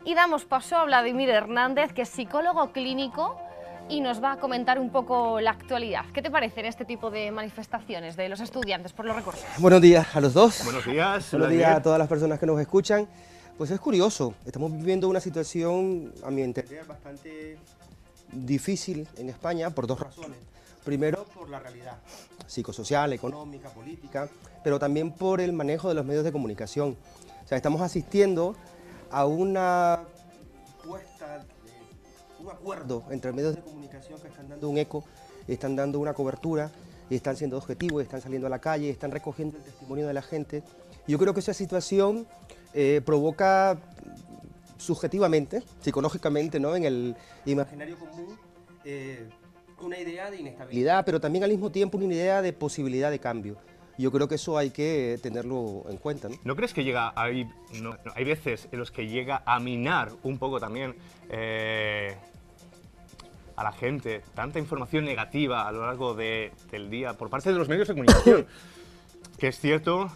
Y damos paso a Vladimir Hernández, que es psicólogo clínico y nos va a comentar un poco la actualidad. ¿Qué te parecen este tipo de manifestaciones de los estudiantes por los recursos? Buenos días a los dos. Buenos días. Buenos días a todas las personas que nos escuchan. Pues es curioso, estamos viviendo una situación, a mi entender, bastante difícil en España por dos razones. Primero, por la realidad psicosocial, económica, política, pero también por el manejo de los medios de comunicación. O sea, estamos asistiendo a una puesta, un acuerdo entre medios de comunicación que están dando un eco, están dando una cobertura, y están siendo objetivos, están saliendo a la calle, están recogiendo el testimonio de la gente. Yo creo que esa situación provoca subjetivamente, psicológicamente, ¿no?, en el imaginario común, una idea de inestabilidad, pero también al mismo tiempo una idea de posibilidad de cambio. Yo creo que eso hay que tenerlo en cuenta, ¿no? ¿No crees que hay veces en los que llega a minar un poco también a la gente tanta información negativa a lo largo del día por parte de los medios de comunicación? Que es cierto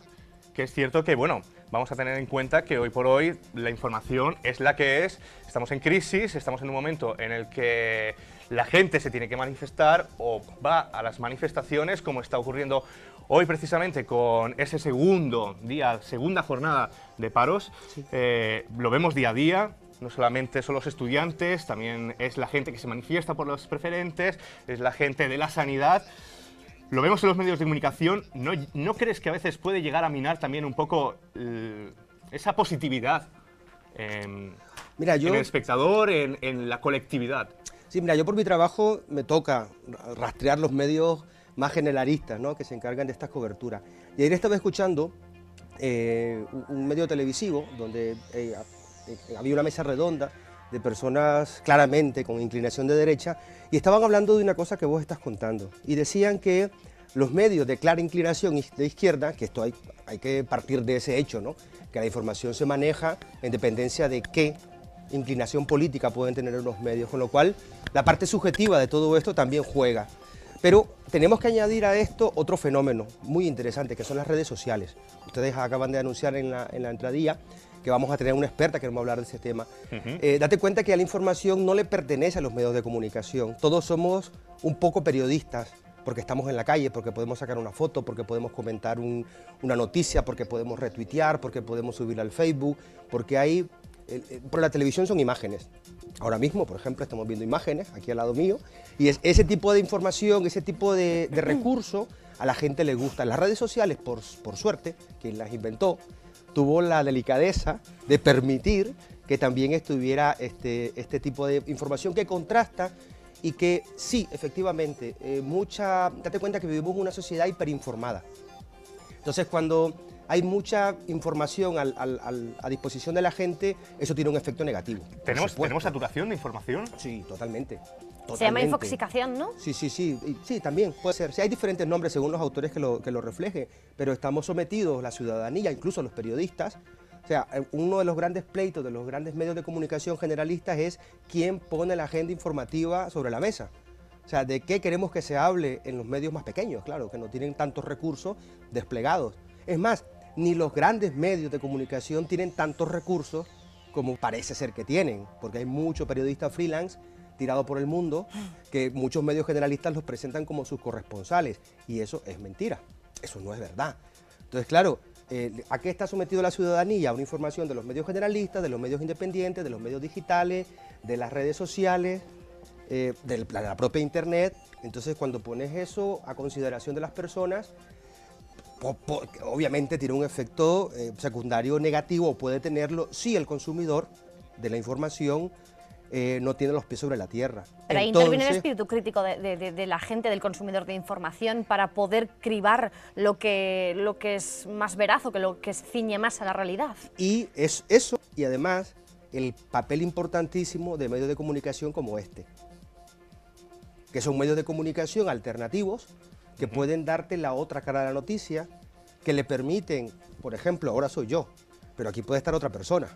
que, bueno, vamos a tener en cuenta que hoy por hoy la información es la que es, estamos en crisis, estamos en un momento en el que la gente se tiene que manifestar o va a las manifestaciones, como está ocurriendo hoy precisamente con ese segunda jornada de paros. Sí. Lo vemos día a día. No solamente son los estudiantes, también es la gente que se manifiesta por los preferentes, es la gente de la sanidad. Lo vemos en los medios de comunicación. ¿No crees que a veces puede llegar a minar también un poco esa positividad en el espectador, en la colectividad? Sí, mira, yo por mi trabajo me toca rastrear los medios más generalistas, ¿no?, que se encargan de estas coberturas. Y ayer estaba escuchando un medio televisivo donde había una mesa redonda de personas claramente con inclinación de derecha y estaban hablando de una cosa que vos estás contando. Y decían que los medios de clara inclinación de izquierda, que esto hay que partir de ese hecho, ¿no?, que la información se maneja en dependencia de qué inclinación política pueden tener los medios, con lo cual la parte subjetiva de todo esto también juega. Pero tenemos que añadir a esto otro fenómeno muy interesante, que son las redes sociales. Ustedes acaban de anunciar en la entradilla que vamos a tener una experta que nos va a hablar de ese tema. Date cuenta que la información no le pertenece a los medios de comunicación. Todos somos un poco periodistas, porque estamos en la calle, porque podemos sacar una foto, porque podemos comentar una noticia, porque podemos retuitear, porque podemos subirla al Facebook, porque hay... Por la televisión son imágenes. Ahora mismo, por ejemplo, estamos viendo imágenes aquí al lado mío y ese tipo de información, ese tipo de recurso a la gente le gusta. Las redes sociales, por suerte, quien las inventó, tuvo la delicadeza de permitir que también estuviera este tipo de información que contrasta y que sí, efectivamente, date cuenta que vivimos en una sociedad hiperinformada. Entonces, cuando hay mucha información a disposición de la gente, eso tiene un efecto negativo. ¿Tenemos saturación de información? Sí, totalmente. Se llama infoxicación, ¿no? Sí, también puede ser. Sí, hay diferentes nombres según los autores que lo reflejen, pero estamos sometidos, la ciudadanía, incluso los periodistas. O sea, uno de los grandes pleitos de los grandes medios de comunicación generalistas es quién pone la agenda informativa sobre la mesa. O sea, de qué queremos que se hable en los medios más pequeños, claro, que no tienen tantos recursos desplegados. Es más, ni los grandes medios de comunicación tienen tantos recursos como parece ser que tienen, porque hay muchos periodistas freelance tirados por el mundo que muchos medios generalistas los presentan como sus corresponsales, y eso es mentira, eso no es verdad. Entonces, claro, ¿a qué está sometido la ciudadanía? A una información de los medios generalistas, de los medios independientes, de los medios digitales, de las redes sociales, de la propia internet. Entonces, cuando pones eso a consideración de las personas, obviamente tiene un efecto secundario negativo, o puede tenerlo si el consumidor de la información no tiene los pies sobre la tierra. Pero ahí interviene el espíritu crítico de la gente, del consumidor de información, para poder cribar lo que es más veraz o lo que ciñe más a la realidad. Y es eso, y además el papel importantísimo de medios de comunicación como este, que son medios de comunicación alternativos, que pueden darte la otra cara de la noticia, que le permiten, por ejemplo, ahora soy yo, pero aquí puede estar otra persona,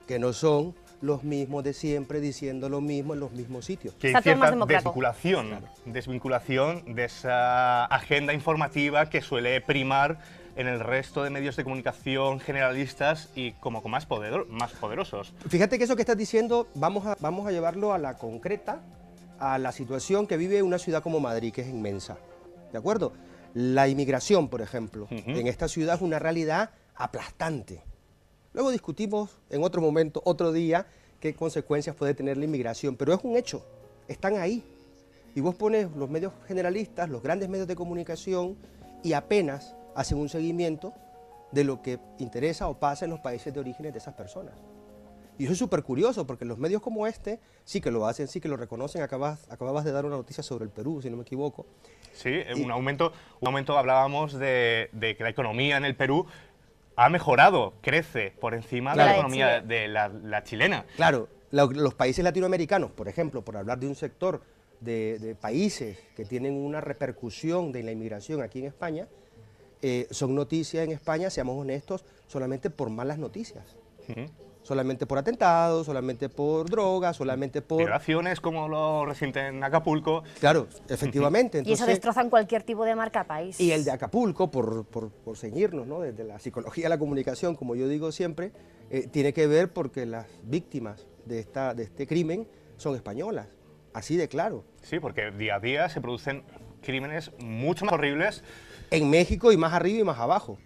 que no son los mismos de siempre diciendo lo mismo en los mismos sitios. Que hay Está todo más cierta democrático. desvinculación de esa agenda informativa que suele primar en el resto de medios de comunicación generalistas y como con más poderosos. Fíjate que eso que estás diciendo, vamos a llevarlo a la concreta, a la situación que vive una ciudad como Madrid, que es inmensa, ¿de acuerdo? La inmigración, por ejemplo, en esta ciudad es una realidad aplastante. Luego discutimos en otro momento, otro día, qué consecuencias puede tener la inmigración, pero es un hecho, están ahí. Y vos pones los medios generalistas, los grandes medios de comunicación, y apenas hacen un seguimiento de lo que interesa o pasa en los países de orígenes de esas personas. Y eso es súper curioso, porque los medios como este sí que lo hacen, sí que lo reconocen. Acababas de dar una noticia sobre el Perú, si no me equivoco. Sí, un aumento hablábamos de que la economía en el Perú ha mejorado, crece por encima de Claro. la economía de la chilena. Claro, los países latinoamericanos, por ejemplo, por hablar de un sector de países que tienen una repercusión de la inmigración aquí en España, son noticias en España, seamos honestos, solamente por malas noticias. Solamente por atentados, solamente por drogas, solamente por... Violaciones como lo reciente en Acapulco. Claro, efectivamente. Y eso Entonces, destrozan cualquier tipo de marca país. y el de Acapulco, por ceñirnos, ¿no? Desde la psicología de la comunicación, como yo digo siempre, tiene que ver porque las víctimas de este crimen son españolas, así de claro. Sí, porque día a día se producen crímenes mucho más horribles. En México y más arriba y más abajo.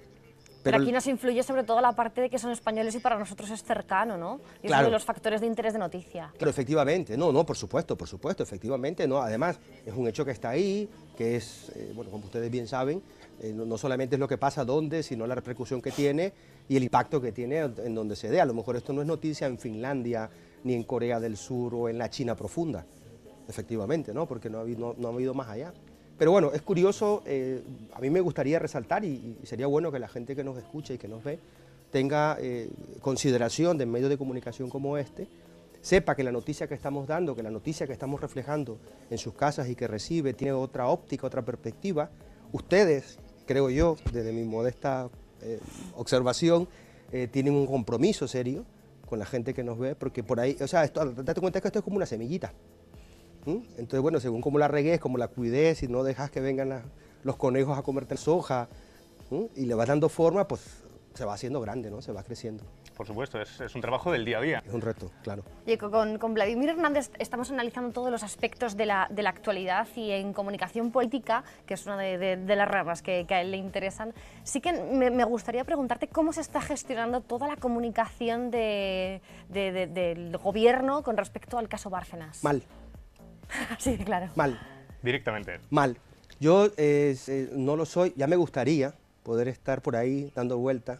Pero aquí nos influye sobre todo la parte de que son españoles y para nosotros es cercano, ¿no? Y es Claro. uno de los factores de interés de noticia. Claro, efectivamente, no, por supuesto, efectivamente, no. Además, es un hecho que está ahí, que es, bueno, como ustedes bien saben, no solamente es lo que pasa dónde, sino la repercusión que tiene y el impacto que tiene en donde se dé. A lo mejor esto no es noticia en Finlandia, ni en Corea del Sur o en la China profunda, efectivamente, ¿no? Porque no ha habido más allá. Pero bueno, es curioso, a mí me gustaría resaltar y sería bueno que la gente que nos escucha y que nos ve tenga consideración de medios de comunicación como este, sepa que la noticia que estamos dando, que la noticia que estamos reflejando en sus casas y que recibe tiene otra óptica, otra perspectiva. Ustedes, creo yo, desde mi modesta observación, tienen un compromiso serio con la gente que nos ve, porque por ahí, o sea, date cuenta que esto es como una semillita. Entonces, bueno, según cómo la regues, cómo la cuides, si no dejas que vengan los conejos a comerte soja, y le vas dando forma, pues se va haciendo grande, ¿no? Se va creciendo. Por supuesto, es un trabajo del día a día. Es un reto, claro. Y con Vladimir Hernández estamos analizando todos los aspectos de la actualidad y en comunicación política, que es una de las ramas que a él le interesan, sí que me gustaría preguntarte cómo se está gestionando toda la comunicación del gobierno con respecto al caso Bárcenas. Mal. Sí, claro. Mal. Directamente. Mal. Yo no lo soy, ya me gustaría poder estar por ahí dando vueltas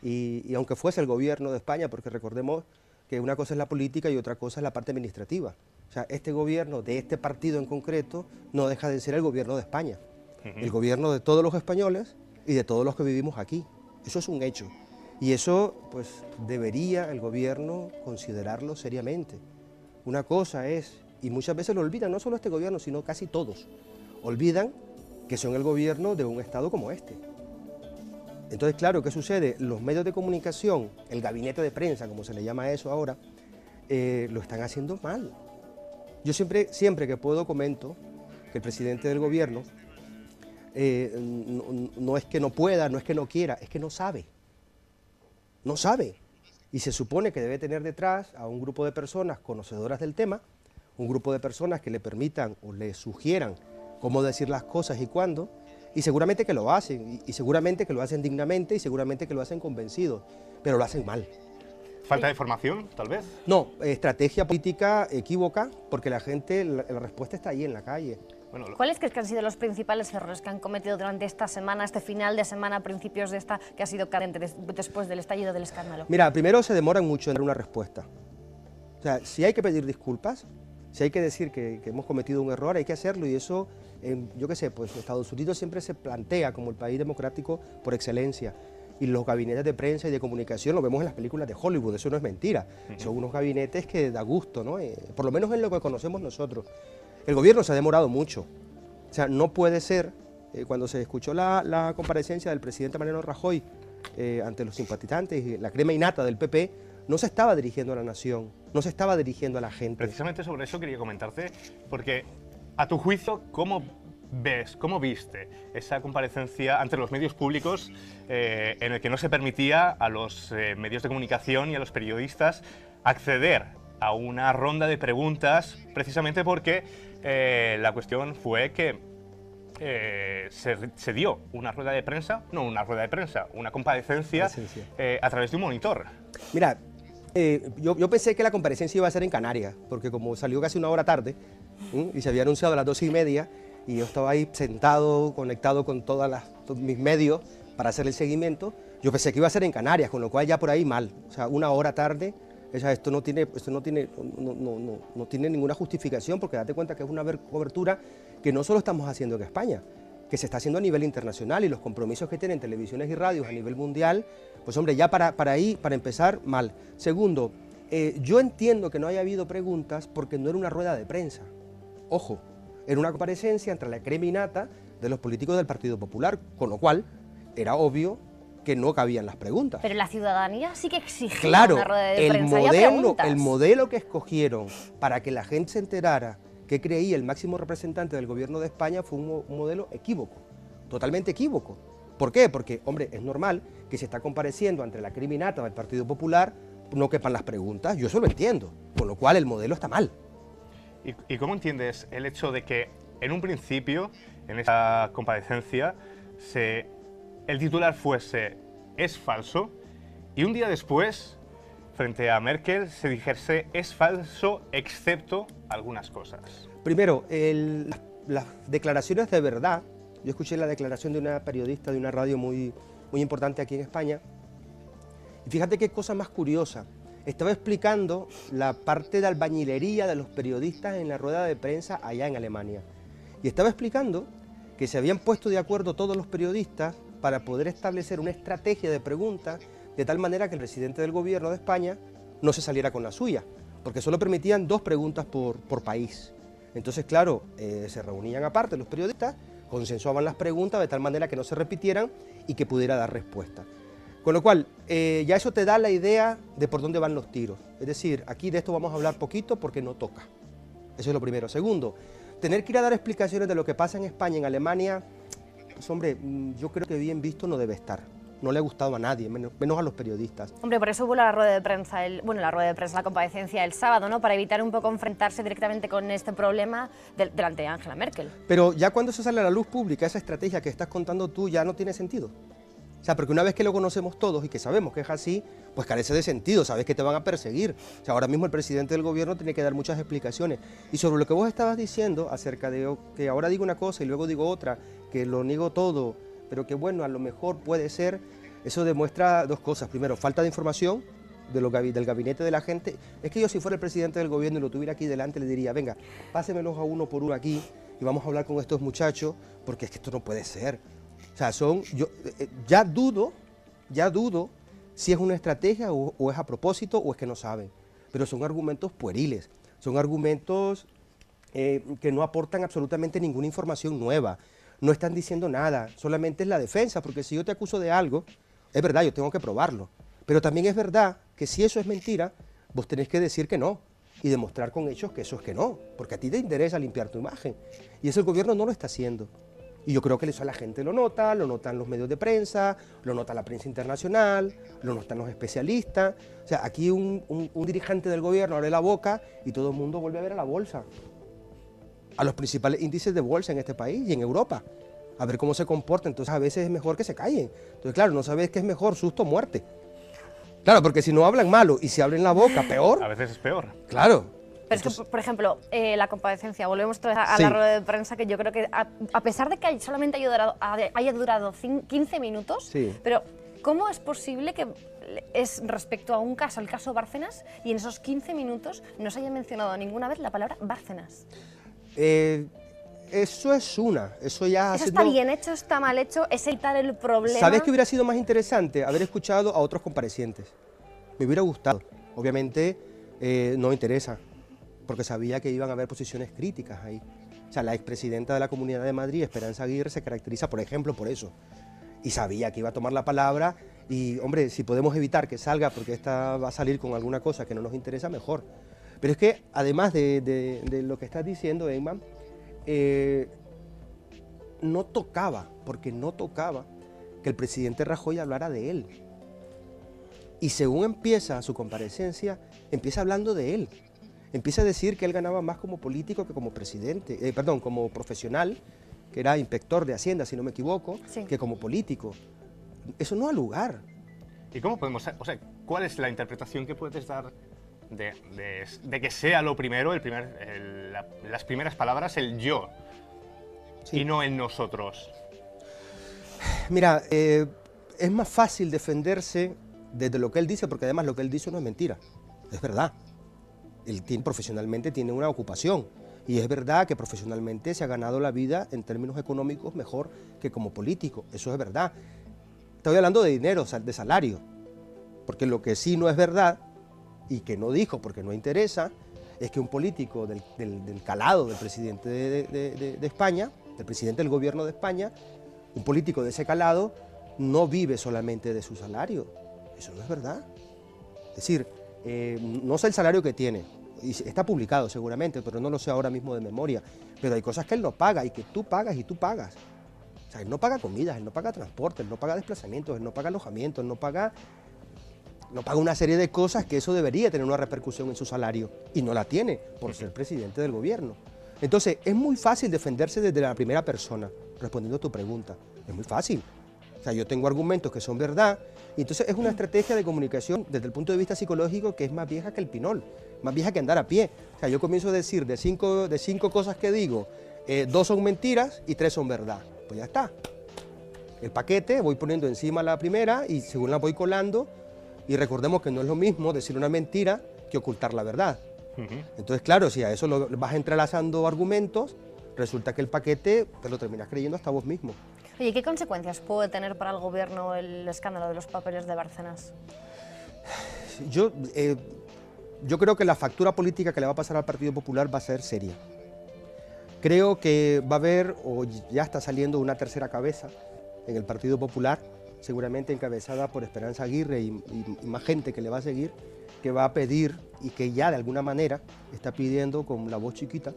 y aunque fuese el gobierno de España, porque recordemos que una cosa es la política y otra cosa es la parte administrativa. O sea, este gobierno de este partido en concreto no deja de ser el gobierno de España, el gobierno de todos los españoles y de todos los que vivimos aquí. Eso es un hecho y eso pues debería el gobierno considerarlo seriamente. Una cosa es, y muchas veces lo olvidan, no solo este gobierno, sino casi todos, olvidan que son el gobierno de un Estado como este. Entonces, claro, ¿qué sucede? Los medios de comunicación, el gabinete de prensa, como se le llama a eso ahora, lo están haciendo mal. Yo siempre que puedo comento que el presidente del gobierno no es que no pueda, no es que no quiera, es que no sabe. No sabe. Y se supone que debe tener detrás a un grupo de personas conocedoras del tema, un grupo de personas que le permitan o le sugieran cómo decir las cosas y cuándo, y seguramente que lo hacen, y seguramente que lo hacen dignamente, y seguramente que lo hacen convencidos, pero lo hacen mal. ¿Falta de formación, tal vez? No, estrategia política equívoca, porque la gente, la respuesta está ahí en la calle. Bueno, ¿Cuáles crees que han sido los principales errores que han cometido durante esta semana, este final de semana, principios de esta, que ha sido cadente después del estallido del escándalo? Mira, primero se demoran mucho en dar una respuesta. O sea, si hay que pedir disculpas, si hay que decir que hemos cometido un error, hay que hacerlo, y eso, yo qué sé, pues Estados Unidos siempre se plantea como el país democrático por excelencia, y los gabinetes de prensa y de comunicación lo vemos en las películas de Hollywood, eso no es mentira, son unos gabinetes que da gusto, ¿no? Por lo menos en lo que conocemos nosotros. El gobierno se ha demorado mucho, o sea, no puede ser, cuando se escuchó la comparecencia del presidente Mariano Rajoy ante los simpatizantes y la crema innata del PP, no se estaba dirigiendo a la nación, no se estaba dirigiendo a la gente. Precisamente sobre eso quería comentarte, porque a tu juicio, ¿cómo viste esa comparecencia ante los medios públicos en el que no se permitía a los medios de comunicación y a los periodistas acceder a una ronda de preguntas, precisamente porque la cuestión fue que se dio una rueda de prensa, una comparecencia a través de un monitor? Mira, yo pensé que la comparecencia iba a ser en Canarias, porque como salió casi una hora tarde y se había anunciado a las 2:30, y yo estaba ahí sentado, conectado con todos mis medios para hacer el seguimiento, yo pensé que iba a ser en Canarias, con lo cual ya por ahí mal, o sea, una hora tarde. O sea, esto no tiene ninguna justificación, porque date cuenta que es una cobertura que no solo estamos haciendo en España, que se está haciendo a nivel internacional, y los compromisos que tienen televisiones y radios a nivel mundial, pues hombre, ya para empezar, mal. Segundo, yo entiendo que no haya habido preguntas porque no era una rueda de prensa. Ojo, era una comparecencia entre la crema innata de los políticos del Partido Popular, con lo cual era obvio que no cabían las preguntas. Pero la ciudadanía sí que exigía claro, una rueda de prensa y preguntas. El modelo que escogieron para que la gente se enterara que creía el máximo representante del gobierno de España fue un modelo equívoco, totalmente equívoco. ¿Por qué? Porque, hombre, es normal que se está compareciendo ante la crema innata del Partido Popular, no quepan las preguntas, yo eso lo entiendo, con lo cual el modelo está mal. ¿Y cómo entiendes el hecho de que en un principio, en esa comparecencia, el titular fuese "es falso", y un día después, frente a Merkel, se dijese "es falso excepto algunas cosas"? Primero, las declaraciones de verdad, yo escuché la declaración de una periodista de una radio muy importante aquí en España, y fíjate qué cosa más curiosa. Estaba explicando la parte de albañilería de los periodistas en la rueda de prensa allá en Alemania. Y estaba explicando que se habían puesto de acuerdo todos los periodistas para poder establecer una estrategia de preguntas de tal manera que el presidente del gobierno de España no se saliera con la suya, porque solo permitían 2 preguntas por país. Entonces, claro, se reunían aparte los periodistas, consensuaban las preguntas de tal manera que no se repitieran y que pudiera dar respuesta. Con lo cual, ya eso te da la idea de por dónde van los tiros. Es decir, aquí de esto vamos a hablar poquito porque no toca. Eso es lo primero. Segundo, tener que ir a dar explicaciones de lo que pasa en España, en Alemania, pues hombre, yo creo que bien visto no debe estar. No le ha gustado a nadie, menos a los periodistas. Hombre, por eso hubo la rueda de prensa, la comparecencia el sábado, ¿no? Para evitar un poco enfrentarse directamente con este problema delante de Angela Merkel. Pero ya cuando se sale a la luz pública, esa estrategia que estás contando tú ya no tiene sentido. O sea, porque una vez que lo conocemos todos y que sabemos que es así, pues carece de sentido, sabes que te van a perseguir. O sea, ahora mismo el presidente del gobierno tiene que dar muchas explicaciones. Y sobre lo que vos estabas diciendo, acerca de que ahora digo una cosa y luego digo otra, que lo niego todo, pero que bueno, a lo mejor puede ser, eso demuestra 2 cosas. Primero, falta de información del gabinete de la gente. Es que yo, si fuera el presidente del gobierno y lo tuviera aquí delante, le diría, venga, pásemelos a uno por uno aquí y vamos a hablar con estos muchachos, porque es que esto no puede ser. O sea, ya dudo si es una estrategia o es a propósito o es que no saben. Pero son argumentos pueriles, son argumentos que no aportan absolutamente ninguna información nueva. No están diciendo nada, solamente es la defensa, porque si yo te acuso de algo, es verdad, yo tengo que probarlo. Pero también es verdad que si eso es mentira, vos tenés que decir que no y demostrar con hechos que eso es que no, porque a ti te interesa limpiar tu imagen. Y eso el gobierno no lo está haciendo. Y yo creo que eso la gente lo notan los medios de prensa, lo nota la prensa internacional, lo notan los especialistas. O sea, aquí un dirigente del gobierno abre la boca y todo el mundo vuelve a ver a la bolsa, a los principales índices de bolsa en este país y en Europa, a ver cómo se comporta. Entonces a veces es mejor que se callen. Entonces claro, no sabes qué es mejor, susto o muerte. Claro, porque si no hablan malo y si abren la boca, peor. A veces es peor. Claro. Pero es que, por ejemplo, la comparecencia, volvemos otra vez a la rueda de prensa, que yo creo que a pesar de que solamente haya durado 15 minutos, pero ¿cómo es posible que es respecto a un caso, el caso Bárcenas, y en esos 15 minutos no se haya mencionado ninguna vez la palabra Bárcenas? Eso es eso ya... ¿Eso está bien hecho, está mal hecho? ¿Es evitar el problema? ¿Sabes qué hubiera sido más interesante? Haber escuchado a otros comparecientes. Me hubiera gustado. Obviamente no me interesa, porque sabía que iban a haber posiciones críticas ahí. O sea, la expresidenta de la Comunidad de Madrid, Esperanza Aguirre, se caracteriza, por ejemplo, por eso. Y sabía que iba a tomar la palabra Y, hombre, si podemos evitar que salga, porque esta va a salir con alguna cosa que no nos interesa, mejor. Pero es que, además de lo que estás diciendo, Emma, no tocaba, porque no tocaba que el presidente Rajoy hablara de él. Y según empieza su comparecencia, empieza hablando de él. Empieza a decir que él ganaba más como político que como presidente, como profesional, que era inspector de Hacienda, si no me equivoco, sí, que como político. Eso no ha lugar. ¿Y cómo podemos, o sea, cuál es la interpretación que puedes dar de que sea lo primero, las primeras palabras, el yo, Sí. y no el nosotros? Mira, es más fácil defenderse desde lo que él dice, porque además lo que él dice no es mentira, es verdad. Él profesionalmente tiene una ocupación, y es verdad que profesionalmente se ha ganado la vida en términos económicos mejor que como político, eso es verdad. Estoy hablando de dinero, de salario, porque lo que sí no es verdad, y que no dijo porque no interesa, es que un político del calado del presidente de España, del presidente del gobierno de España, un político de ese calado, no vive solamente de su salario. Eso no es verdad. Es decir, no sé el salario que tiene, y está publicado seguramente, pero no lo sé ahora mismo de memoria, pero hay cosas que él no paga y que tú pagas y tú pagas. O sea, él no paga comidas, él no paga transporte, él no paga desplazamientos, él no paga alojamiento, él no paga una serie de cosas que eso debería tener una repercusión en su salario, y no la tiene por ser presidente del gobierno. Entonces, es muy fácil defenderse desde la primera persona, respondiendo a tu pregunta. Es muy fácil. O sea, yo tengo argumentos que son verdad, y entonces es una estrategia de comunicación desde el punto de vista psicológico que es más vieja que el pinol, más vieja que andar a pie. O sea, yo comienzo a decir de cinco cosas que digo, 2 son mentiras y 3 son verdad. Pues ya está. El paquete, voy poniendo encima la primera y según la voy colando, y recordemos que no es lo mismo decir una mentira que ocultar la verdad. Entonces, claro, si a eso lo vas entrelazando argumentos, resulta que el paquete te lo terminas creyendo hasta vos mismo. Oye, ¿qué consecuencias puede tener para el gobierno el escándalo de los papeles de Bárcenas? Yo creo que la factura política que le va a pasar al Partido Popular va a ser seria. Creo que va a haber, o ya está saliendo, una tercera cabeza en el Partido Popular, seguramente encabezada por Esperanza Aguirre y más gente que le va a seguir, que va a pedir, y que ya de alguna manera está pidiendo con la voz chiquita,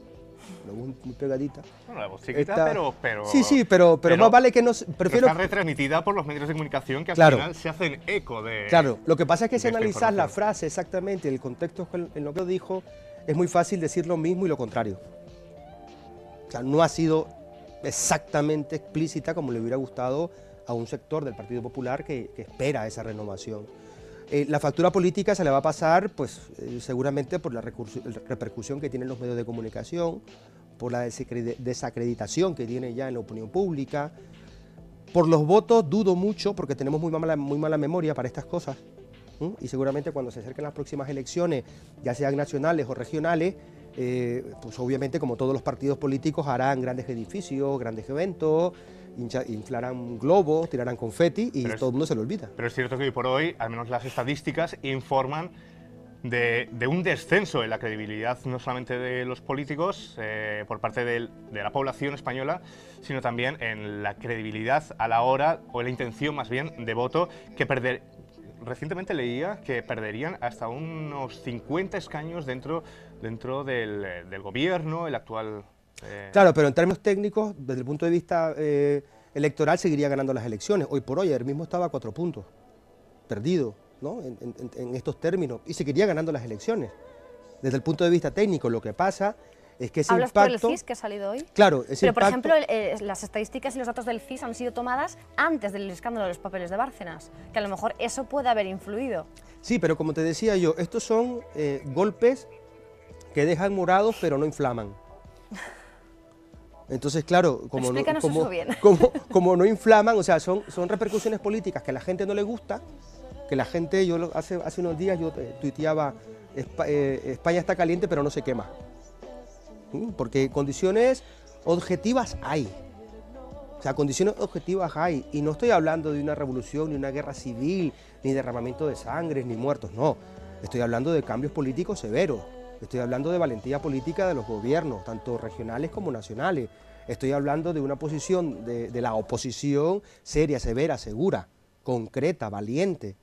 la voz muy pegadita. Bueno, la voz chiquita, pero... Sí, pero más vale que no... Prefiero... Está retransmitida por los medios de comunicación que al Claro. final se hacen eco de... Claro, lo que pasa es que si esta analizas la información. frase exactamente, el contexto en lo que dijo, es muy fácil decir lo mismo y lo contrario. O sea, no ha sido exactamente explícita como le hubiera gustado a un sector del Partido Popular que espera esa renovación. La factura política se le va a pasar, pues, seguramente por la repercusión que tienen los medios de comunicación, por la desacreditación que tiene ya en la opinión pública. Por los votos dudo mucho, porque tenemos muy mala memoria para estas cosas. Y seguramente cuando se acerquen las próximas elecciones, ya sean nacionales o regionales, pues obviamente, como todos los partidos políticos, harán grandes edificios, grandes eventos, inflarán globos, tirarán confeti y todo el mundo se lo olvida. Pero es cierto que hoy por hoy, al menos las estadísticas, informan de un descenso en la credibilidad no solamente de los políticos por parte de la población española, sino también en la credibilidad a la hora, o la intención más bien, de voto, que recientemente leía que perderían hasta unos 50 escaños dentro del gobierno, el actual... Claro, pero en términos técnicos, desde el punto de vista electoral, seguiría ganando las elecciones. Hoy por hoy, ayer mismo estaba a 4 puntos, perdido, ¿no? en estos términos, y seguiría ganando las elecciones. Desde el punto de vista técnico, lo que pasa es que ese ¿Hablas impacto... por el CIS que ha salido hoy? Claro, ese Pero, por impacto... ejemplo, las estadísticas y los datos del CIS han sido tomadas antes del escándalo de los papeles de Bárcenas, que a lo mejor eso puede haber influido. Sí, pero como te decía yo, estos son golpes que dejan morados pero no inflaman. Entonces, claro, como no inflaman, o sea, son repercusiones políticas que a la gente no le gusta, que la gente, hace unos días yo tuiteaba, España está caliente pero no se quema. Porque condiciones objetivas hay. O sea, condiciones objetivas hay. Y no estoy hablando de una revolución, ni una guerra civil, ni derramamiento de sangre, ni muertos, no. Estoy hablando de cambios políticos severos. Estoy hablando de valentía política de los gobiernos, tanto regionales como nacionales. Estoy hablando de una posición de la oposición seria, severa, segura, concreta, valiente.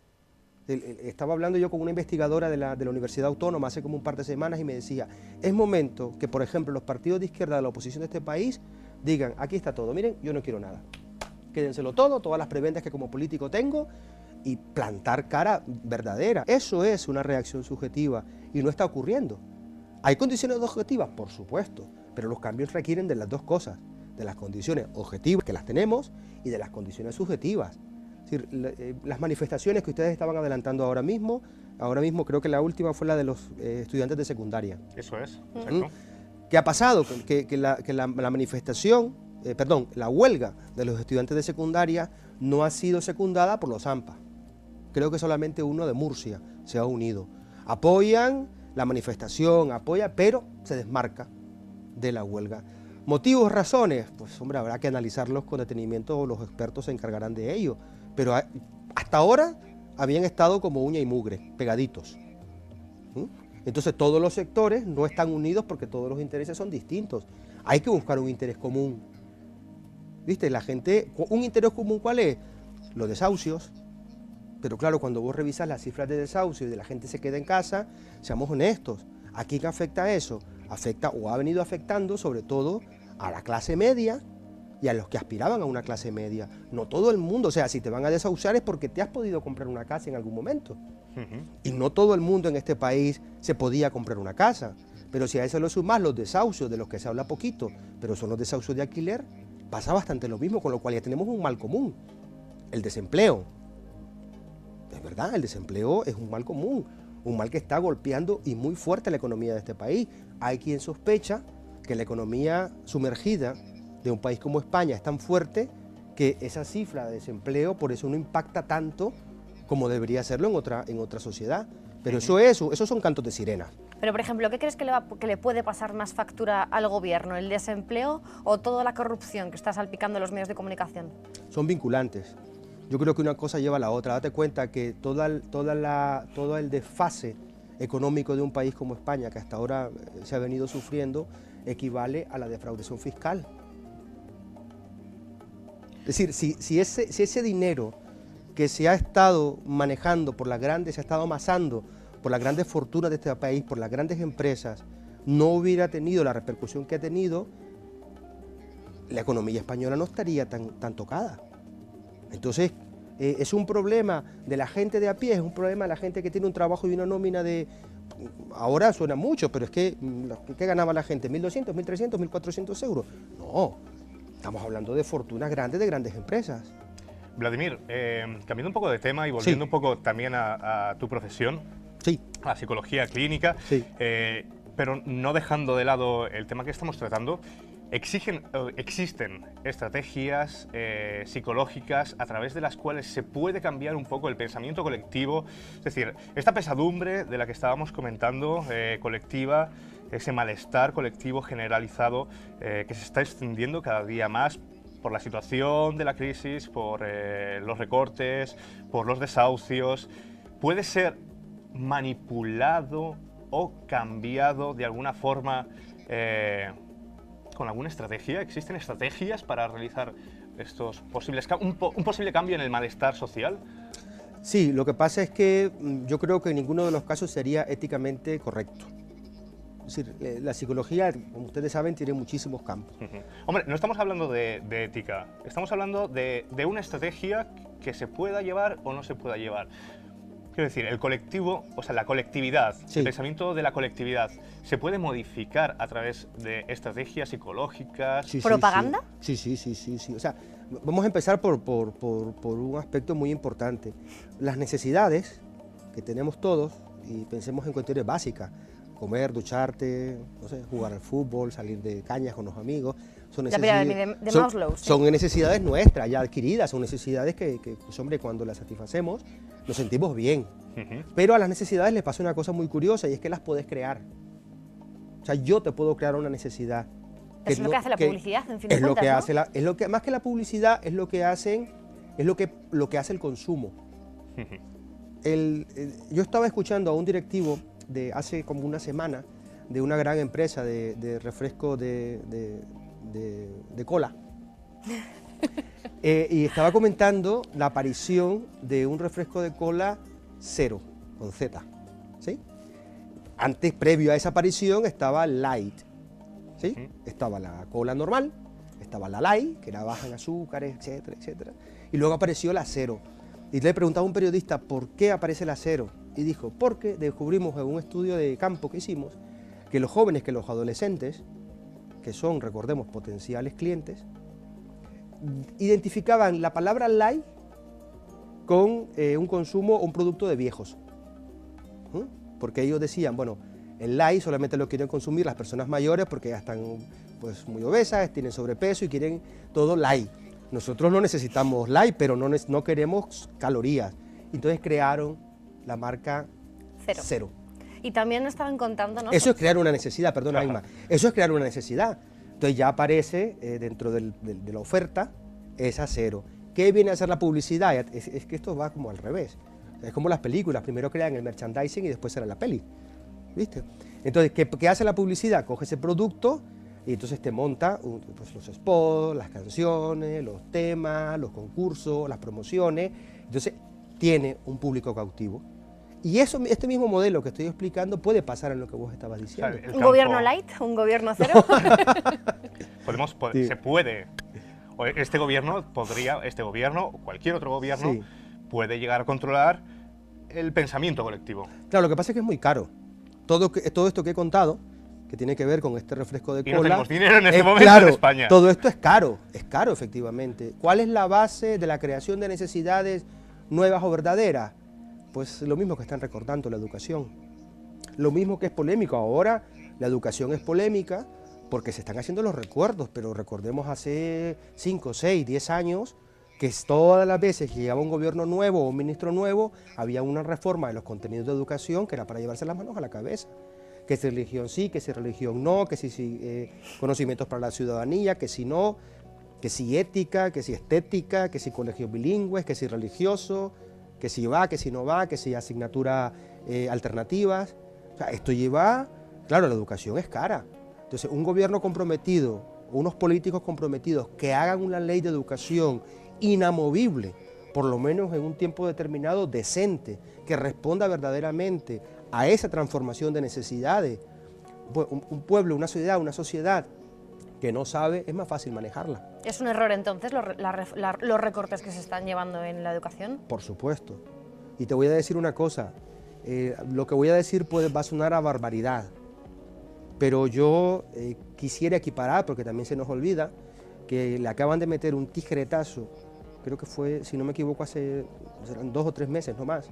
Estaba hablando yo con una investigadora de la Universidad Autónoma hace como un par de semanas y me decía, es momento que, por ejemplo, los partidos de izquierda de la oposición de este país digan, aquí está todo, miren, yo no quiero nada. Quédenselo todo, todas las prebendas que como político tengo, y plantar cara verdadera. Eso es una reacción subjetiva y no está ocurriendo. ¿Hay condiciones objetivas? Por supuesto, pero los cambios requieren de las dos cosas, de las condiciones objetivas, que las tenemos, y de las condiciones subjetivas. Es decir, las manifestaciones que ustedes estaban adelantando ahora mismo creo que la última fue la de los estudiantes de secundaria. Eso es, exacto. ¿Qué ha pasado? Que la manifestación, la huelga de los estudiantes de secundaria no ha sido secundada por los AMPA. Creo que solamente uno de Murcia se ha unido. Apoyan la manifestación, pero se desmarca de la huelga. ¿Motivos, razones? Pues hombre, habrá que analizarlos con detenimiento, los expertos se encargarán de ello. Pero hasta ahora habían estado como uña y mugre, pegaditos. Entonces todos los sectores no están unidos porque todos los intereses son distintos. Hay que buscar un interés común. ¿Viste? La gente, ¿un interés común cuál es? Los desahucios. Pero claro, cuando vos revisas las cifras de desahucio y de la gente se queda en casa, seamos honestos, ¿a quién afecta eso? Afecta o ha venido afectando sobre todo a la clase media y a los que aspiraban a una clase media. No todo el mundo, o sea, si te van a desahuciar es porque te has podido comprar una casa en algún momento. Y no todo el mundo en este país se podía comprar una casa. Pero si a eso le sumas los desahucios, de los que se habla poquito, pero son los desahucios de alquiler, pasa bastante lo mismo, con lo cual ya tenemos un mal común, el desempleo. Es verdad, el desempleo es un mal común, un mal que está golpeando y muy fuerte la economía de este país. Hay quien sospecha que la economía sumergida de un país como España es tan fuerte que esa cifra de desempleo por eso no impacta tanto como debería hacerlo en otra sociedad. Pero esos son cantos de sirena. Pero, por ejemplo, ¿qué crees que le puede pasar más factura al gobierno? ¿El desempleo o toda la corrupción que está salpicando los medios de comunicación? Son vinculantes. Yo creo que una cosa lleva a la otra. Date cuenta que todo el desfase económico de un país como España, que hasta ahora se ha venido sufriendo, equivale a la defraudación fiscal. Es decir, si ese dinero que se ha estado manejando por las grandes, se ha estado amasando por las grandes fortunas de este país, por las grandes empresas, no hubiera tenido la repercusión que ha tenido, la economía española no estaría tan tocada. Entonces, es un problema de la gente de a pie, es un problema de la gente que tiene un trabajo y una nómina de... Ahora suena mucho, pero es que, ¿qué ganaba la gente? ¿1.200, 1.300, 1.400 euros? No, estamos hablando de fortunas grandes, de grandes empresas. Vladimir, cambiando un poco de tema y volviendo un poco también a tu profesión, a la psicología clínica, pero no dejando de lado el tema que estamos tratando, existen estrategias psicológicas a través de las cuales se puede cambiar un poco el pensamiento colectivo, es decir, esta pesadumbre de la que estábamos comentando, colectiva, ese malestar colectivo generalizado que se está extendiendo cada día más por la situación de la crisis, por los recortes, por los desahucios, puede ser manipulado o cambiado de alguna forma con alguna estrategia. ¿Existen estrategias para realizar estos posibles un posible cambio en el malestar social? Sí, lo que pasa es que yo creo que en ninguno de los casos sería éticamente correcto. Es decir, la psicología, como ustedes saben, tiene muchísimos campos. Hombre, no estamos hablando de ética, estamos hablando de una estrategia que se pueda llevar o no se pueda llevar. Quiero decir, el colectivo, o sea, la colectividad, el pensamiento de la colectividad, ¿se puede modificar a través de estrategias psicológicas? ¿Propaganda? Sí. O sea, vamos a empezar por un aspecto muy importante. Las necesidades que tenemos todos, y pensemos en cuestiones básicas, comer, ducharte, no sé, jugar al fútbol, salir de cañas con los amigos, son necesidades nuestras, ya adquiridas, son necesidades que pues, hombre, cuando las satisfacemos, nos sentimos bien. Pero a las necesidades les pasa una cosa muy curiosa y es que las puedes crear. O sea, yo te puedo crear una necesidad. Es lo que hace la publicidad, en fin de cuentas, ¿no? Más que la publicidad, es lo que hace el consumo. Yo estaba escuchando a un directivo de hace como una semana de una gran empresa de refresco de cola. Y estaba comentando la aparición de un refresco de cola cero, con Z, ¿sí? Antes, previo a esa aparición, estaba Light, ¿sí? Estaba la cola normal, estaba la Light, que era baja en azúcares, etcétera, etcétera. Y luego apareció la cero. Y le preguntaba a un periodista, ¿por qué aparece la cero? Y dijo, porque descubrimos en un estudio de campo que hicimos, que los jóvenes, que los adolescentes, que son, recordemos, potenciales clientes, identificaban la palabra light con un consumo, un producto de viejos. Porque ellos decían, bueno, el light solamente lo quieren consumir las personas mayores porque ya están pues, muy obesas, tienen sobrepeso y quieren todo light. Nosotros no necesitamos light, pero no queremos calorías. Entonces crearon la marca cero. Y también estaban contando, ¿no? Eso es crear una necesidad, perdona, Inma. Eso es crear una necesidad. Entonces ya aparece dentro de la oferta esa cero. ¿Qué viene a hacer la publicidad? Es que esto va como al revés. Es como las películas, primero crean el merchandising y después será la peli. ¿Viste? Entonces, ¿qué hace la publicidad? Coge ese producto y entonces te monta pues, los spots, las canciones, los temas, los concursos, las promociones. Entonces, tiene un público cautivo. Y este mismo modelo que estoy explicando puede pasar en lo que vos estabas diciendo. ¿Un gobierno light? ¿Un gobierno cero? Se puede. Este gobierno, o cualquier otro gobierno, sí, puede llegar a controlar el pensamiento colectivo. Claro, lo que pasa es que es muy caro. Todo esto que he contado, que tiene que ver con este refresco de cola... Y no tenemos dinero en este momento claro, en España. Todo esto es caro efectivamente. ¿Cuál es la base de la creación de necesidades nuevas o verdaderas? Pues lo mismo que están recordando, la educación. Lo mismo que es polémico. Ahora la educación es polémica porque se están haciendo los recuerdos, pero recordemos hace 5, 6, 10 años que todas las veces que llegaba un gobierno nuevo o un ministro nuevo, había una reforma de los contenidos de educación que era para llevarse las manos a la cabeza. Que si religión sí, que si religión no, que si conocimientos para la ciudadanía, que si no, que si ética, que si estética, que si colegios bilingües, que si religioso, que si va, que si no va, que si asignaturas alternativas. O sea, esto lleva, claro, la educación es cara. Entonces, un gobierno comprometido, unos políticos comprometidos que hagan una ley de educación inamovible, por lo menos en un tiempo determinado, decente, que responda verdaderamente a esa transformación de necesidades. Un pueblo, una sociedad que no sabe, es más fácil manejarla. ¿Es un error entonces los recortes que se están llevando en la educación? Por supuesto. Y te voy a decir una cosa, lo que voy a decir va a sonar a barbaridad, pero yo quisiera equiparar, porque también se nos olvida, que le acaban de meter un tijeretazo, creo que fue, si no me equivoco, serán 2 o 3 meses no más,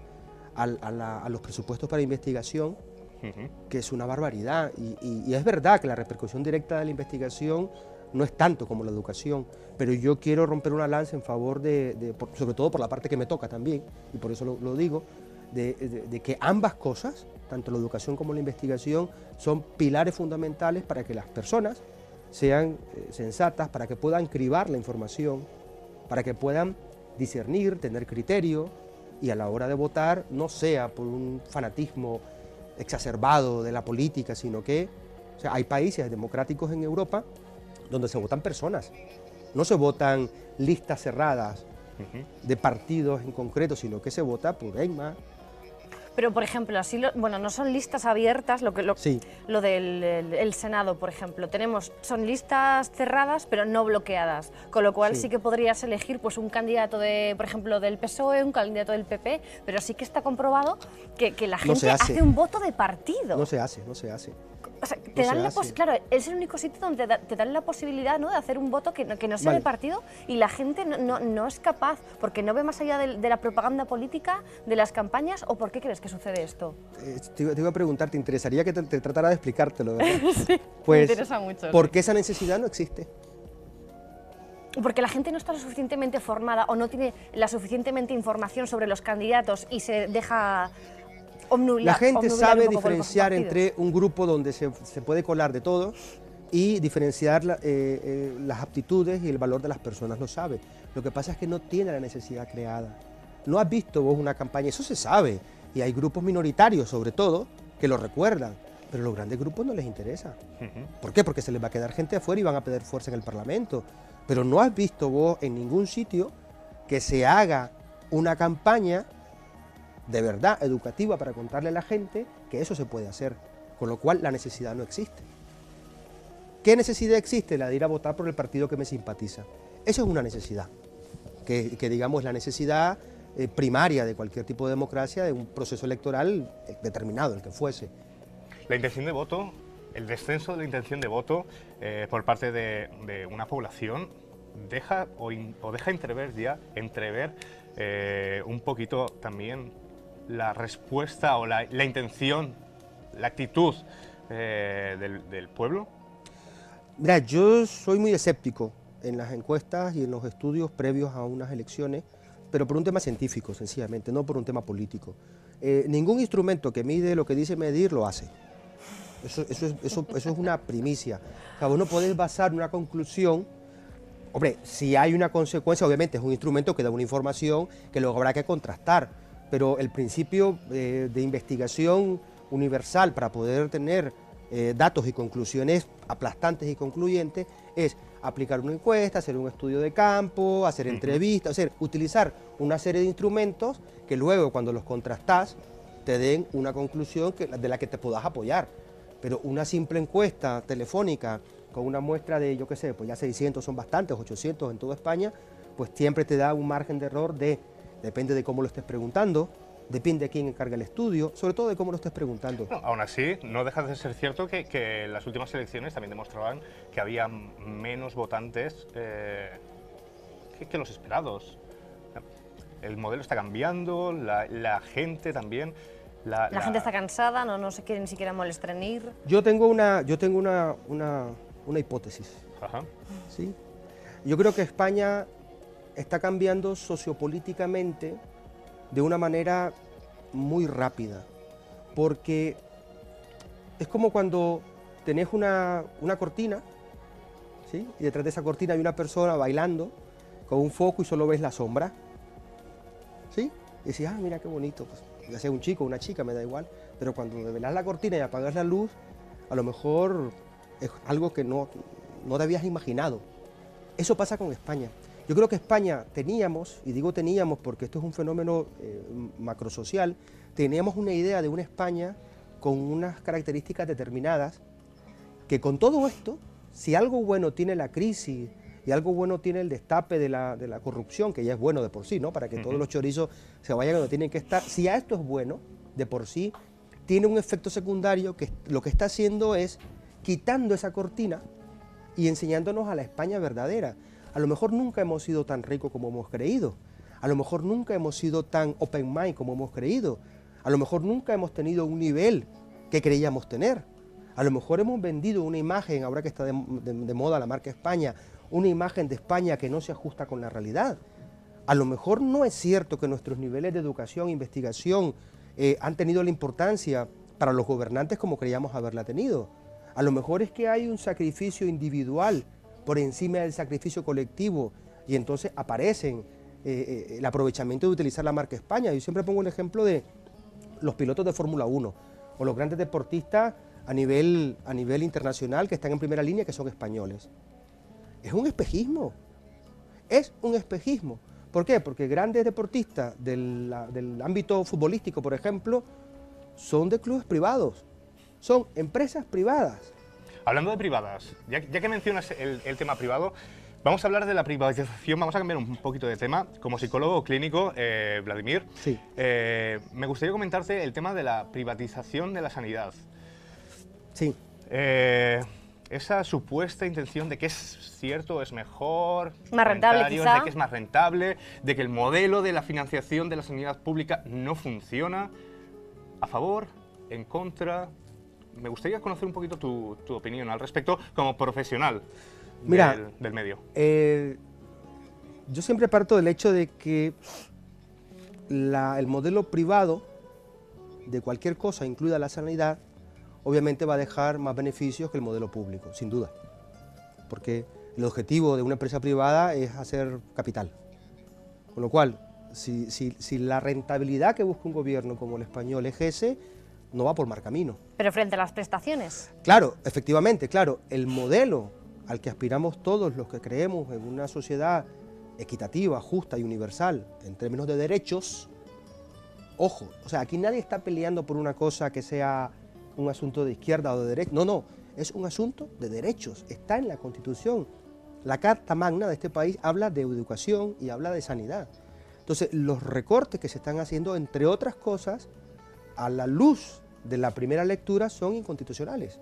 a los presupuestos para investigación, que es una barbaridad. Y es verdad que la repercusión directa de la investigación no es tanto como la educación, pero yo quiero romper una lanza en favor sobre todo por la parte que me toca también, y por eso lo digo, de que ambas cosas, tanto la educación como la investigación, son pilares fundamentales para que las personas sean sensatas, para que puedan cribar la información, para que puedan discernir, tener criterio, y a la hora de votar no sea por un fanatismo exacerbado de la política, sino que hay países democráticos en Europa donde se votan personas, no se votan listas cerradas de partidos en concreto, sino que se vota por EIMA. Pero, por ejemplo, así bueno, no son listas abiertas, sí. Lo del el Senado, por ejemplo. Son listas cerradas, pero no bloqueadas, con lo cual sí que podrías elegir pues, un candidato, por ejemplo, del PSOE, un candidato del PP, pero sí que está comprobado que la gente hace un voto de partido. No se hace. O sea, claro, es el único sitio donde te dan la posibilidad, ¿no?, de hacer un voto que no sea de partido, y la gente no es capaz, porque no ve más allá de la propaganda política, de las campañas. ¿O por qué crees que sucede esto? Te iba a preguntar, ¿te interesaría que te tratara de explicártelo, verdad? Sí, pues, me interesa mucho. Porque esa necesidad no existe. Porque la gente no está lo suficientemente formada o no tiene la suficientemente información sobre los candidatos y se deja... La gente sabe diferenciar entre un grupo donde se puede colar de todo y diferenciar las aptitudes y el valor de las personas, lo sabe. Lo que pasa es que no tiene la necesidad creada. No has visto vos una campaña, eso se sabe, y hay grupos minoritarios sobre todo que lo recuerdan, pero a los grandes grupos no les interesa. Ujú. ¿Por qué? Porque se les va a quedar gente afuera y van a perder fuerza en el Parlamento. Pero no has visto vos en ningún sitio que se haga una campaña de verdad educativa para contarle a la gente que eso se puede hacer, con lo cual la necesidad no existe. ¿Qué necesidad existe? La de ir a votar por el partido que me simpatiza. Eso es una necesidad, que digamos es la necesidad primaria de cualquier tipo de democracia, de un proceso electoral determinado, el que fuese. La intención de voto, el descenso de la intención de voto por parte de una población deja o deja entrever un poquito también la respuesta o la intención, la actitud del pueblo. Mira, yo soy muy escéptico en las encuestas y en los estudios previos a unas elecciones, pero por un tema científico, sencillamente, no por un tema político. Ningún instrumento que mide lo que dice medir lo hace. Eso es una primicia. O sea, vos no podés basar una conclusión. Hombre, si hay una consecuencia, obviamente es un instrumento que da una información que luego habrá que contrastar, pero el principio de investigación universal para poder tener datos y conclusiones aplastantes y concluyentes es aplicar una encuesta, hacer un estudio de campo, hacer entrevistas, utilizar una serie de instrumentos que luego cuando los contrastás te den una conclusión de la que te puedas apoyar. Pero una simple encuesta telefónica con una muestra de, yo qué sé, pues ya 600 son bastantes, 800 en toda España, pues siempre te da un margen de error depende de cómo lo estés preguntando, depende de quién encarga el estudio, sobre todo de cómo lo estés preguntando. No, aún así, no deja de ser cierto que las últimas elecciones también demostraban que había menos votantes que los esperados. El modelo está cambiando, la gente también. La gente está cansada, no se quiere ni siquiera molestar en ir. Yo tengo una hipótesis. Ajá. ¿Sí? Yo creo que España está cambiando sociopolíticamente de una manera muy rápida, porque es como cuando tenés una cortina, ¿sí? Y detrás de esa cortina hay una persona bailando con un foco y solo ves la sombra, ¿sí? Y decís, ah, mira qué bonito, pues, ya sea un chico o una chica, me da igual, pero cuando develás la cortina y apagas la luz, a lo mejor es algo que no te habías imaginado. Eso pasa con España. Yo creo que España teníamos, y digo teníamos porque esto es un fenómeno macrosocial, teníamos una idea de una España con unas características determinadas, que con todo esto, si algo bueno tiene la crisis y algo bueno tiene el destape de la corrupción, que ya es bueno de por sí, ¿no? Para que todos los chorizos se vayan donde tienen que estar, si a esto es bueno de por sí, tiene un efecto secundario que lo que está haciendo es quitando esa cortina y enseñándonos a la España verdadera. A lo mejor nunca hemos sido tan ricos como hemos creído, a lo mejor nunca hemos sido tan open mind como hemos creído, a lo mejor nunca hemos tenido un nivel que creíamos tener, a lo mejor hemos vendido una imagen, ahora que está de moda la marca España, una imagen de España que no se ajusta con la realidad. A lo mejor no es cierto que nuestros niveles de educación e investigación han tenido la importancia para los gobernantes como creíamos haberla tenido. A lo mejor es que hay un sacrificio individual por encima del sacrificio colectivo y entonces aparecen el aprovechamiento de utilizar la marca España. Yo siempre pongo el ejemplo de los pilotos de Fórmula 1 o los grandes deportistas a nivel internacional que están en primera línea que son españoles. Es un espejismo, es un espejismo. ¿Por qué? Porque grandes deportistas del ámbito futbolístico, por ejemplo, son de clubes privados, son empresas privadas. Hablando de privadas, ya que mencionas el tema privado, vamos a hablar de la privatización, vamos a cambiar un poquito de tema. Como psicólogo clínico, Vladimir, Sí. Me gustaría comentarte el tema de la privatización de la sanidad. Sí. Esa supuesta intención de que es cierto, es mejor, Más rentable, comentarios quizá. de que es más rentable, de que el modelo de la financiación de la sanidad pública no funciona. ¿A favor? ¿En contra? Me gustaría conocer un poquito tu opinión al respecto como profesional del medio. Yo siempre parto del hecho de que el modelo privado de cualquier cosa, incluida la sanidad, obviamente va a dejar más beneficios que el modelo público, sin duda. Porque el objetivo de una empresa privada es hacer capital. Con lo cual, si la rentabilidad que busca un gobierno como el español es ese, no va por mal camino. Pero frente a las prestaciones. Claro, efectivamente, claro, el modelo al que aspiramos todos los que creemos en una sociedad equitativa, justa y universal en términos de derechos, ojo, o sea, aquí nadie está peleando por una cosa que sea un asunto de izquierda o de derecha, no, no, es un asunto de derechos, está en la Constitución. La Carta Magna de este país habla de educación y habla de sanidad. Entonces, los recortes que se están haciendo, entre otras cosas, a la luz de la primera lectura, son inconstitucionales.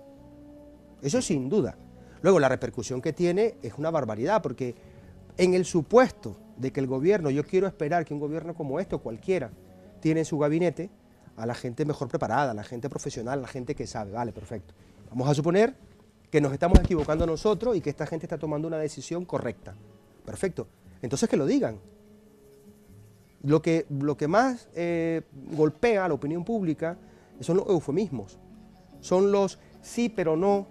Eso sin duda. Luego, la repercusión que tiene es una barbaridad, porque en el supuesto de que el gobierno, yo quiero esperar que un gobierno como este o cualquiera, tiene en su gabinete a la gente mejor preparada, a la gente profesional, a la gente que sabe, vale, perfecto. Vamos a suponer que nos estamos equivocando nosotros y que esta gente está tomando una decisión correcta. Perfecto. Entonces que lo digan. Lo que más golpea a la opinión pública son los eufemismos. Son los sí, pero no,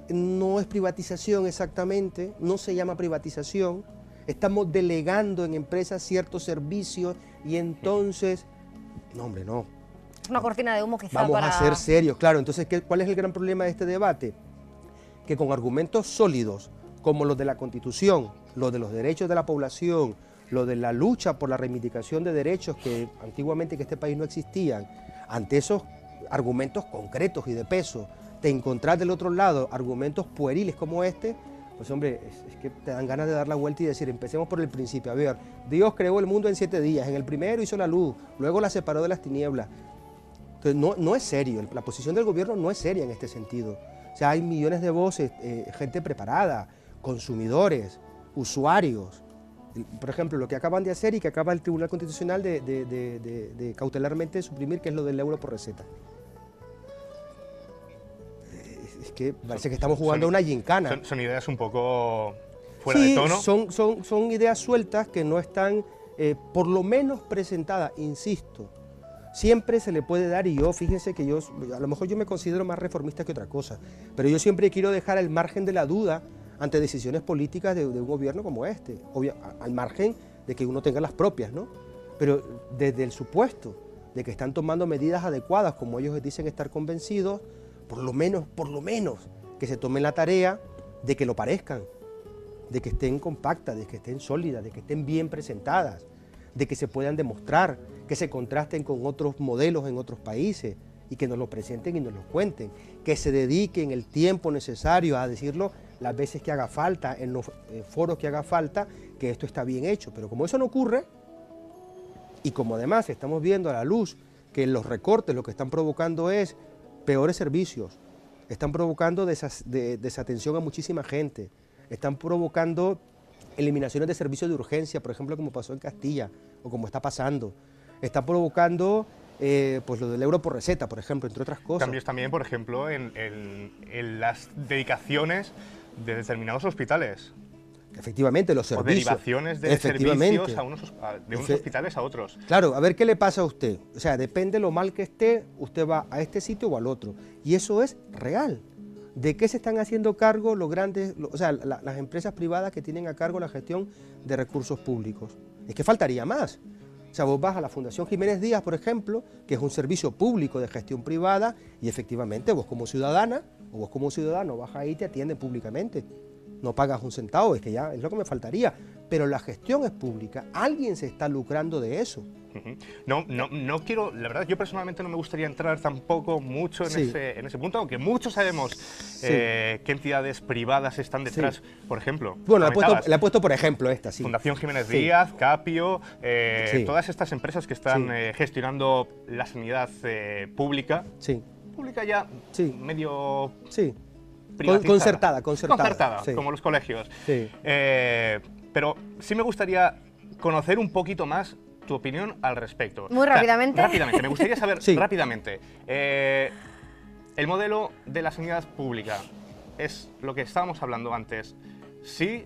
no es privatización exactamente, no se llama privatización, estamos delegando en empresas ciertos servicios y entonces, no hombre, no. Es una cortina de humo quizá Vamos para... a ser serios, claro. Entonces, ¿cuál es el gran problema de este debate? Que con argumentos sólidos, como los de la Constitución, los de los derechos de la población, lo de la lucha por la reivindicación de derechos que antiguamente en este país no existían, ante esos argumentos concretos y de peso, te encontrás del otro lado argumentos pueriles como este, pues hombre, es que te dan ganas de dar la vuelta y decir, empecemos por el principio. A ver, Dios creó el mundo en 7 días, en el primero hizo la luz, luego la separó de las tinieblas. Entonces no es serio, la posición del gobierno no es seria en este sentido. O sea, hay millones de voces, gente preparada, consumidores, usuarios. Por ejemplo, lo que acaban de hacer y que acaba el Tribunal Constitucional de cautelarmente suprimir, que es lo del euro por receta. Es que parece que estamos jugando a una gincana. Son ideas un poco fuera de tono. Son ideas sueltas que no están, por lo menos presentadas, insisto. Siempre se le puede dar, y yo, fíjense que yo, a lo mejor yo me considero más reformista que otra cosa, pero yo siempre quiero dejar el margen de la duda ante decisiones políticas de un gobierno como este, al margen de que uno tenga las propias, ¿no? Pero desde el supuesto de que están tomando medidas adecuadas, como ellos dicen estar convencidos, por lo menos, que se tomen la tarea de que lo parezcan, de que estén compactas, de que estén sólidas, de que estén bien presentadas, de que se puedan demostrar, que se contrasten con otros modelos en otros países y que nos lo presenten y nos lo cuenten, que se dediquen el tiempo necesario a decirlo las veces que haga falta, en los foros que haga falta, que esto está bien hecho. Pero como eso no ocurre, y como además estamos viendo a la luz que los recortes lo que están provocando es peores servicios, están provocando desatención a muchísima gente, están provocando eliminaciones de servicios de urgencia, por ejemplo, como pasó en Castilla, o como está pasando, está provocando pues lo del euro por receta, por ejemplo, entre otras cosas. Cambios también, por ejemplo, en las dedicaciones de determinados hospitales. Efectivamente, los servicios. O derivaciones de servicios de unos hospitales a otros. Claro, a ver qué le pasa a usted. O sea, depende lo mal que esté, usted va a este sitio o al otro. Y eso es real. ¿De qué se están haciendo cargo los grandes, las empresas privadas que tienen a cargo la gestión de recursos públicos? Es que faltaría más. O sea, vos vas a la Fundación Jiménez Díaz, por ejemplo, que es un servicio público de gestión privada, y efectivamente vos como ciudadana o vos como ciudadano vas ahí y te atienden públicamente. No pagas un centavo, es que ya es lo que me faltaría. Pero la gestión es pública, alguien se está lucrando de eso. No quiero, la verdad, yo personalmente no me gustaría entrar tampoco mucho en ese punto, aunque muchos sabemos qué entidades privadas están detrás, por ejemplo. Bueno, le he puesto por ejemplo esta, sí. Fundación Jiménez Díaz, Capio, todas estas empresas que están gestionando la sanidad pública. Sí. Pública ya medio... Sí. Concertada, sí. como los colegios. Sí. Pero sí me gustaría conocer un poquito más tu opinión al respecto. Muy rápidamente. Rápidamente, me gustaría saber rápidamente. El modelo de la sanidad pública es lo que estábamos hablando antes. ¿Sí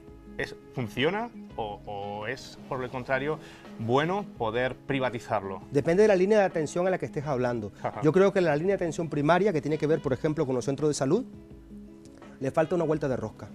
funciona o es, por el contrario, bueno poder privatizarlo? Depende de la línea de atención a la que estés hablando. Ajá. Yo creo que la línea de atención primaria, que tiene que ver, por ejemplo, con los centros de salud, le falta una vuelta de rosca,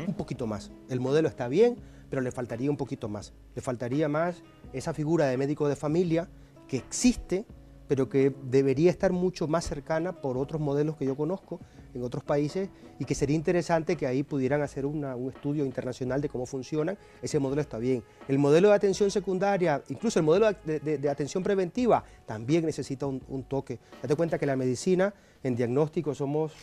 un poquito más. El modelo está bien, pero le faltaría un poquito más. Le faltaría más esa figura de médico de familia que existe, pero que debería estar mucho más cercana por otros modelos que yo conozco en otros países y que sería interesante que ahí pudieran hacer un estudio internacional de cómo funcionan. Ese modelo está bien. El modelo de atención secundaria, incluso el modelo de atención preventiva, también necesita un toque. Date cuenta que la medicina, en diagnóstico somos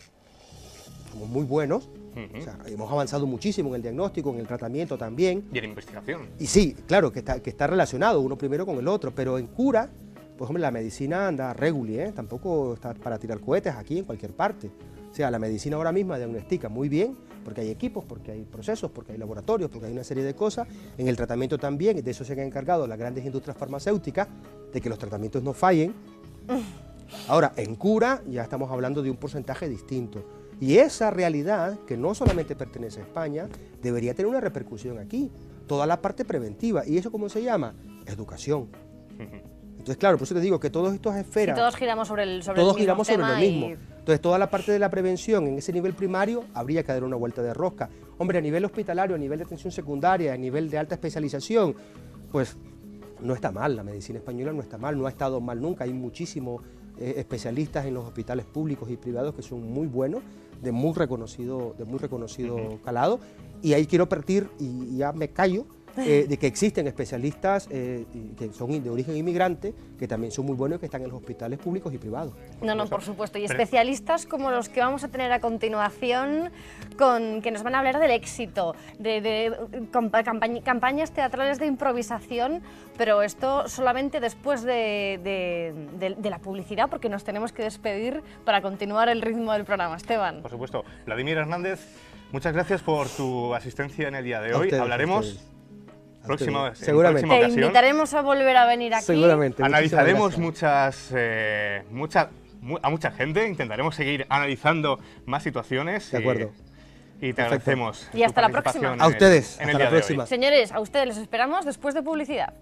muy buenos, o sea, hemos avanzado muchísimo en el diagnóstico, en el tratamiento también. Y en investigación. Y sí, claro, que está relacionado uno primero con el otro, pero en cura, pues hombre, la medicina anda reguli, tampoco está para tirar cohetes aquí en cualquier parte. O sea, la medicina ahora misma diagnostica muy bien, porque hay equipos, porque hay procesos, porque hay laboratorios, porque hay una serie de cosas. En el tratamiento también, de eso se han encargado las grandes industrias farmacéuticas, de que los tratamientos no fallen. Ahora, en cura ya estamos hablando de un porcentaje distinto. Y esa realidad, que no solamente pertenece a España, debería tener una repercusión aquí. Toda la parte preventiva. ¿Y eso cómo se llama? Educación. Entonces, claro, por eso te digo que todas estas esferas... Si todos giramos sobre el todos mismo giramos sobre tema lo mismo. Entonces, toda la parte de la prevención en ese nivel primario habría que dar una vuelta de rosca. Hombre, a nivel hospitalario, a nivel de atención secundaria, a nivel de alta especialización, pues no está mal, la medicina española no está mal, no ha estado mal nunca. Hay muchísimos especialistas en los hospitales públicos y privados que son muy buenos, de muy reconocido calado, y ahí quiero partir, y ya me callo, de que existen especialistas que son de origen inmigrante, que también son muy buenos y que están en los hospitales públicos y privados. No, por supuesto. Y especialistas como los que vamos a tener a continuación, que nos van a hablar del éxito, de campañas teatrales de improvisación, pero esto solamente después de la publicidad, porque nos tenemos que despedir para continuar el ritmo del programa. Esteban. Por supuesto. Vladimir Hernández, muchas gracias por tu asistencia en el día de hoy. Ustedes, Hablaremos... Próxima, seguramente. Te invitaremos a volver a venir aquí. Seguramente. Analizaremos a mucha gente, intentaremos seguir analizando más situaciones. De acuerdo. Y te agradecemos. Y hasta tu la próxima. participación A ustedes. en el Hasta día la de hoy. próxima. Señores, a ustedes les esperamos después de publicidad.